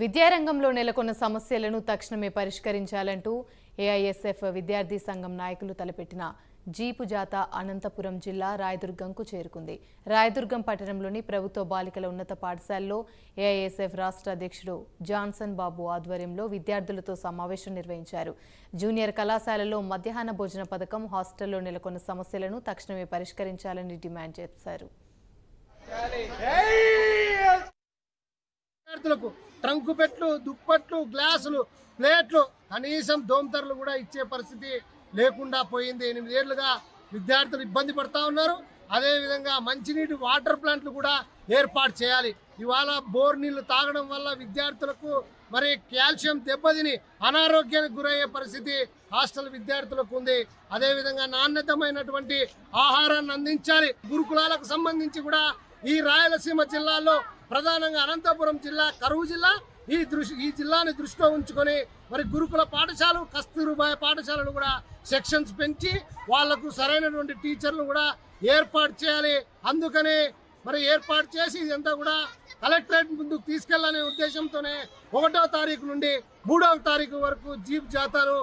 విద్యారంగంలో నెలకొన్న సమస్యలను తక్షణమే పరిష్కరించాలంటూ ఏఐఎస్ఎఫ్ విద్యార్థి సంఘం నాయకులు తలపెట్టిన జీపు జాత అనంతపురం జిల్లా రాయదుర్గంకు చేరుకుంది. రాయదుర్గం పట్టణంలోని ప్రభుత్వ బాలికల ఉన్నత పాఠశాలలో ఏఐఎస్ఎఫ్ రాష్ట్ర అధ్యక్షుడు జాన్సన్ బాబు ఆధ్వర్యంలో విద్యార్థులతో సమావేశం నిర్వహించారు. జూనియర్ కళాశాలలో మధ్యాహ్న భోజన పథకం, హాస్టల్లో నెలకొన్న సమస్యలను తక్షణమే పరిష్కరించాలని డిమాండ్ చేశారు. విద్యార్థులకు ట్రంకు పెట్లు, దుప్పట్లు, గ్లాసులు, ప్లేట్లు, కనీసం దోమతెరలు కూడా ఇచ్చే పరిస్థితి లేకుండా పోయింది. 8 ఏళ్లుగా విద్యార్థులు ఇబ్బంది పడతా ఉన్నారు. అదేవిధంగా మంచినీటి వాటర్ ప్లాంట్లు కూడా ఏర్పాటు చేయాలి. ఇవాళ బోర్ నీళ్లు తాగడం వల్ల విద్యార్థులకు మరి కాల్షియం దెబ్బతిని అనారోగ్యానికి గురయ్యే పరిస్థితి హాస్టల్ విద్యార్థులకు ఉంది. అదేవిధంగా నాణ్యతమైనటువంటి ఆహారాన్ని అందించాలి. గురుకులాలకు సంబంధించి కూడా ఈ రాయలసీమ జిల్లాలో ప్రధానంగా అనంతపురం జిల్లా కరువు జిల్లా. ఈ జిల్లాని దృష్టిలో ఉంచుకొని మరి గురుకుల పాఠశాలలు, కస్తూర్బాయ్ పాఠశాలలు కూడా సెక్షన్స్ పెంచి వాళ్లకు సరైనటువంటి టీచర్లు కూడా ఏర్పాటు చేయాలి. అందుకనే మరి ఏర్పాటు చేసి ఇదంతా కూడా కలెక్టరేట్ ముందుకు తీసుకెళ్లాలనే ఉద్దేశంతోనే 1వ తారీఖు నుండి 3వ తారీఖు వరకు జీప్ జాతాను